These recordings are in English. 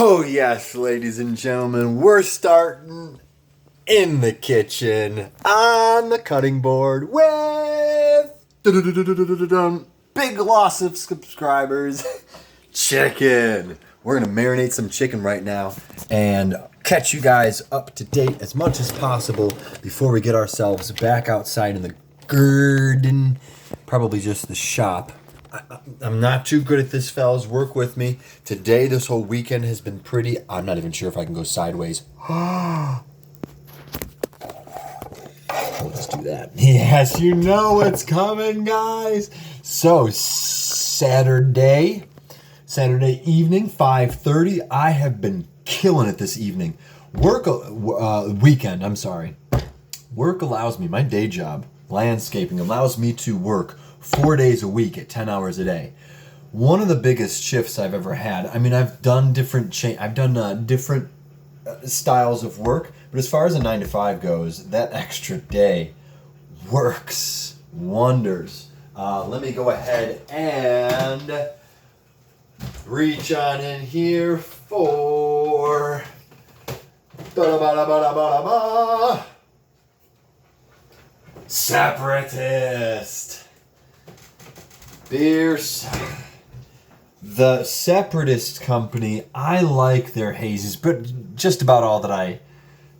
Oh, yes, ladies and gentlemen, we're starting in the kitchen on the cutting board with big loss of subscribers. Chicken. We're going to marinate some chicken right now and catch you guys up to date as much as possible before we get ourselves back outside in the garden, probably just the shop. I'm not too good at this, fellas. Work with me. Today, this whole weekend has been pretty. I'm not even sure if I can go sideways. Let's do that. Yes, you know what's coming, guys. So, Saturday evening, 5:30. I have been killing it this evening. Weekend, I'm sorry. Work allows me, my day job, landscaping, allows me to work 4 days a week at 10 hours a day. One of the biggest shifts I've ever had. I mean, I've done different styles of work, but as far as a 9 to 5 goes, that extra day works wonders. Let me go ahead and reach on in here for Separatist. Beers. The Separatist company, I like their hazes, but just about all that I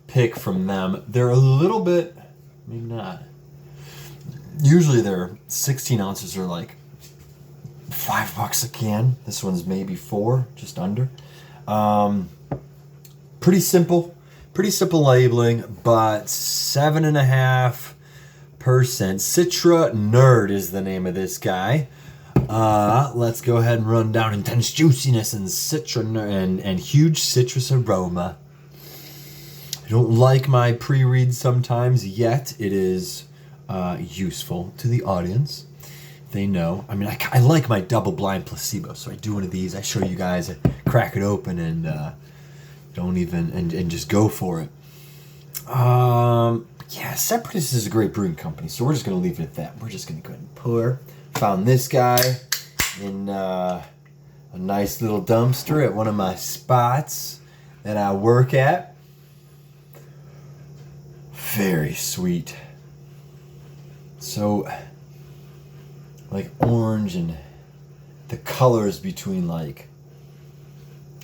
pick from them. They're a little bit, maybe not. Usually their 16 ounces are like $5 a can. This one's maybe $4, just under. Pretty simple labeling, but 7.5%. Citra Nerd is the name of this guy. Let's go ahead and run down intense juiciness and and huge citrus aroma. I don't like my pre-read sometimes, yet it is useful to the audience. They know. I mean, I like my double-blind placebo, so I do one of these. I show you guys, I crack it open and and just go for it. Yeah, Separatist is a great brewing company, so we're just going to leave it at that. We're just going to go ahead and pour. Found this guy in a nice little dumpster at one of my spots that I work at. Very sweet. So, like orange, and the colors between like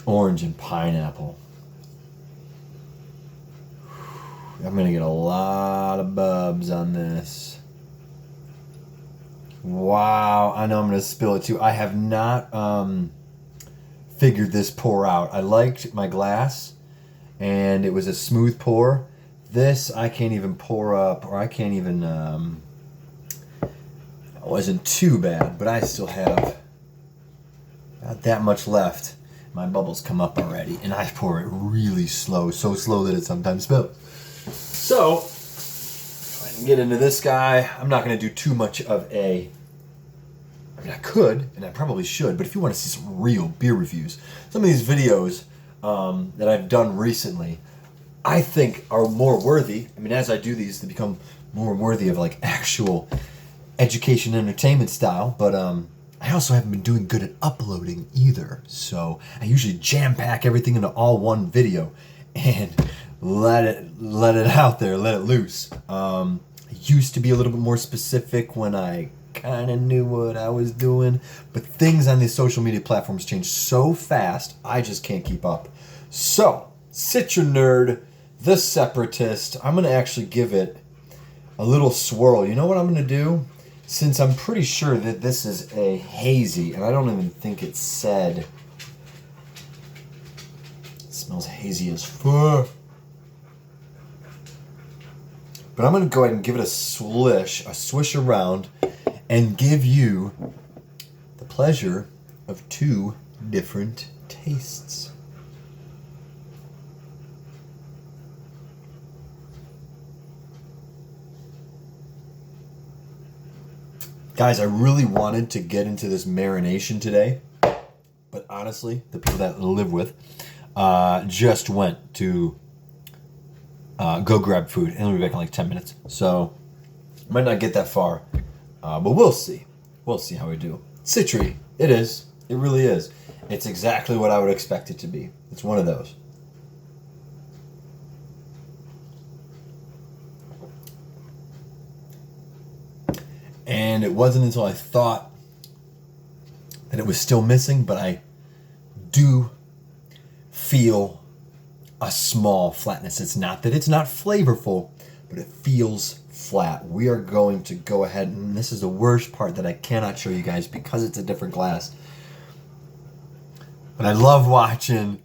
orange and pineapple. I'm going to get a lot of bubs on this. Wow, I know I'm going to spill it too. I have not figured this pour out. I liked my glass, and it was a smooth pour. This, I can't even pour up, or I can't even, it wasn't too bad, but I still have not that much left. My bubbles come up already, and I pour it really slow, so slow that it sometimes spills. So, if I can get into this guy, I'm not going to do too much of I mean, I could, and I probably should, but if you want to see some real beer reviews, some of these videos that I've done recently, I think are more worthy. I mean, as I do these, they become more worthy of like actual education entertainment style, but I also haven't been doing good at uploading either, so I usually jam-pack everything into all one video and let it out there, let it loose. I used to be a little bit more specific when I kind of knew what I was doing, but things on these social media platforms change so fast, I just can't keep up. So, Citra Nerd, the Separatist, I'm going to actually give it a little swirl. You know what I'm going to do? Since I'm pretty sure that this is a hazy, and I don't even think it said, it smells hazy as fuck. But I'm going to go ahead and give it a swish around, and give you the pleasure of 2 different tastes. Guys, I really wanted to get into this marination today, but honestly, the people that I live with just went to go grab food, and they'll be back in like 10 minutes. So, might not get that far, but we'll see. We'll see how we do. Citry, it is. It really is. It's exactly what I would expect it to be. It's one of those. And it wasn't until I thought that it was still missing, but I do feel a small flatness. It's not that it's not flavorful, but it feels flat. We are going to go ahead, and this is the worst part that I cannot show you guys because it's a different glass. But I love watching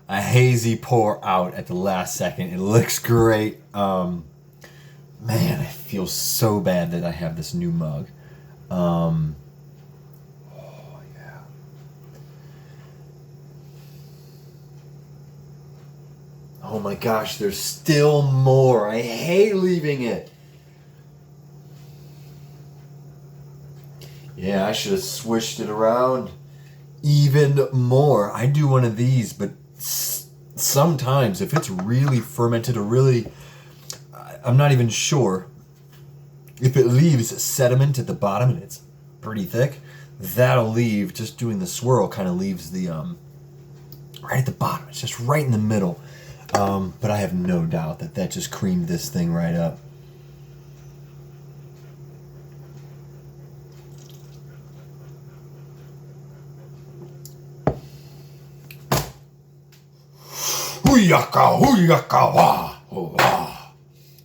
a hazy pour out at the last second. It looks great. Man, I feel so bad that I have this new mug. Oh, yeah. Oh my gosh, there's still more. I hate leaving it. Yeah, I should have swished it around even more. I do one of these, but sometimes if it's really fermented or really, I'm not even sure, if it leaves sediment at the bottom and it's pretty thick, that'll leave, just doing the swirl kind of leaves the, right at the bottom. It's just right in the middle. But I have no doubt that that just creamed this thing right up. Hoo-yaka, hoo-yaka, wah, wah.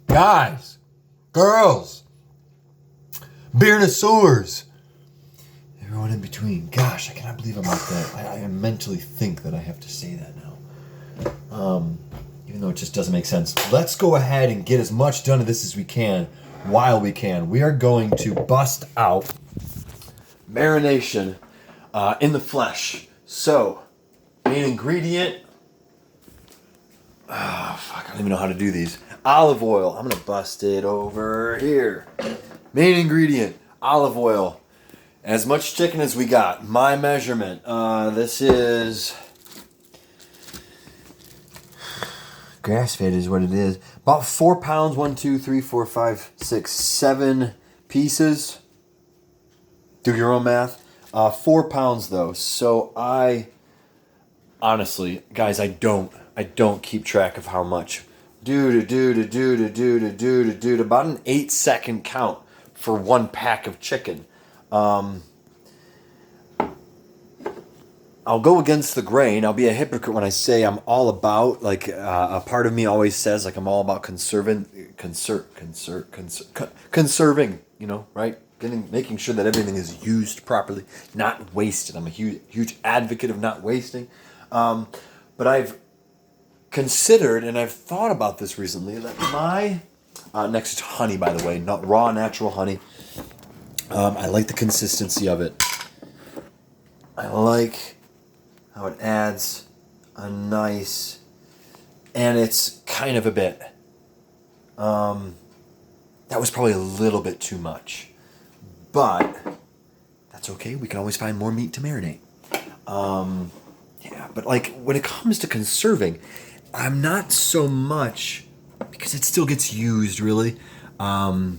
Guys, girls, bearnosaurs, everyone in between. Gosh, I cannot believe I'm like that. I mentally think that I have to say that now. Even though it just doesn't make sense. Let's go ahead and get as much done of this as we can while we can. We are going to bust out marination in the flesh. So, main ingredient, fuck, I don't even know how to do these. Olive oil. I'm going to bust it over here. Main ingredient, olive oil. As much chicken as we got. My measurement. This is... grass-fed is what it is. About 4 pounds. 1, 2, 3, 4, 5, 6, 7 pieces. Do your own math. 4 pounds though. So I... honestly, guys, I don't keep track of how much. About an 8-second count for 1 pack of chicken. I'll go against the grain. I'll be a hypocrite when I say I'm all about, like, a part of me always says, like, I'm all about conserving, you know, right? Making sure that everything is used properly, not wasted. I'm a huge advocate of not wasting. But I've considered, and I've thought about this recently, that my, next to honey, by the way, not raw, natural honey. I like the consistency of it. I like how it adds a nice, and it's kind of a bit, that was probably a little bit too much, but that's okay. We can always find more meat to marinate. Yeah, but like when it comes to conserving, I'm not so much, because it still gets used really. I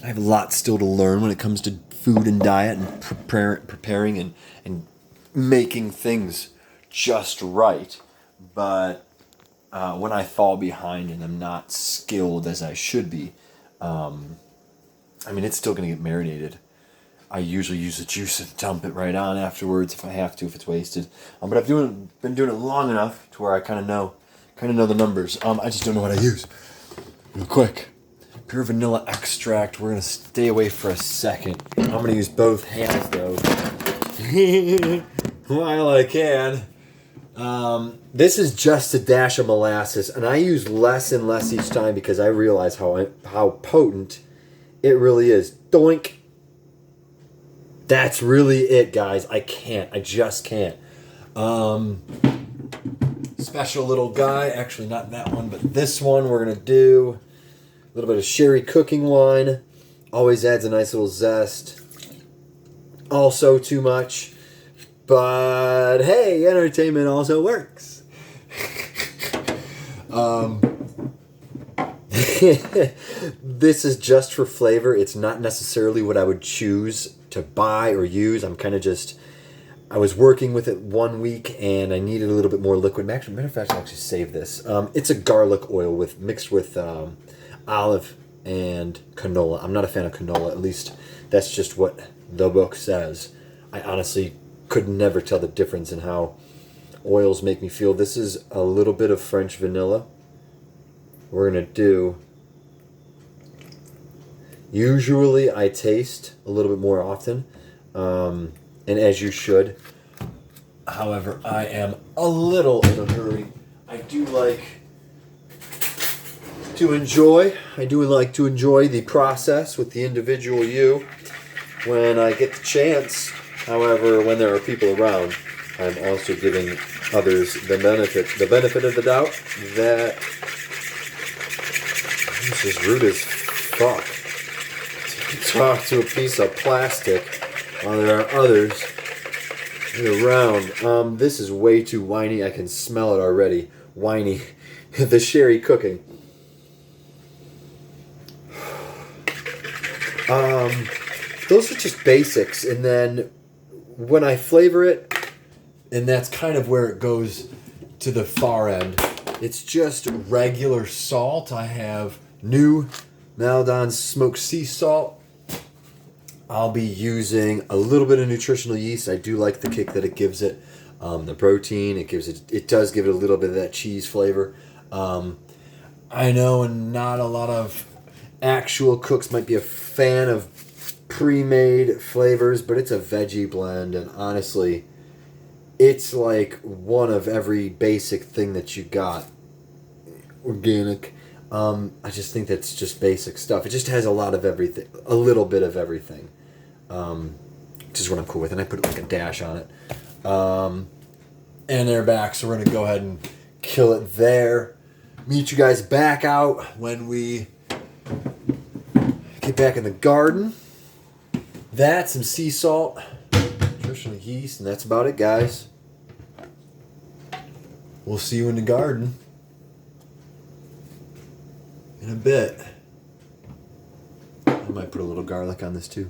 have a lot still to learn when it comes to food and diet and preparing and making things just right. But when I fall behind and I'm not skilled as I should be, I mean, it's still going to get marinated. I usually use the juice and dump it right on afterwards if I have to, if it's wasted. But I've been doing it long enough to where I kind of know the numbers. I just don't know what I use. Real quick. Pure vanilla extract. We're going to stay away for a second. I'm going to use both hands, though. While I can. This is just a dash of molasses, and I use less and less each time because I realize how potent it really is. Doink. That's really it, guys. I just can't. Special little guy. Actually, not that one, but this one we're going to do. A little bit of sherry cooking wine. Always adds a nice little zest. Also too much. But hey, entertainment also works. This is just for flavor. It's not necessarily what I would choose to buy or use. I'm kind of just I was working with it 1 week and I needed a little bit more liquid. Actually, matter of fact, I'll actually save this. It's a garlic oil mixed with olive and canola. I'm not a fan of canola, at least that's just what the book says. I honestly could never tell the difference in how oils make me feel. This is a little bit of French vanilla. We're going to do... Usually I taste a little bit more often, and as you should. However, I am a little in a hurry. I do like to enjoy the process with the individual you when I get the chance. However, when there are people around, I'm also giving others the benefit of the doubt that this is rude as fuck to talk to a piece of plastic while there are others around. This is way too whiny. I can smell it already. Whiny. The sherry cooking. Those are just basics, and then when I flavor it, and that's kind of where it goes to the far end, it's just regular salt. I have new Maldon smoked sea salt. I'll be using a little bit of nutritional yeast. I do like the kick that it gives it. The protein, it does give it a little bit of that cheese flavor. I know not a lot of actual cooks might be a fan of pre-made flavors, but it's a veggie blend, and honestly, it's like one of every basic thing that you got. Organic. I just think that's just basic stuff. It just has a lot of everything, a little bit of everything, which is what I'm cool with, and I put like a dash on it. And they're back, so we're going to go ahead and kill it there. Meet you guys back out when we get back in the garden. That's some sea salt, nutritional yeast, and that's about it, guys. We'll see you in the garden in a bit. I might put a little garlic on this too.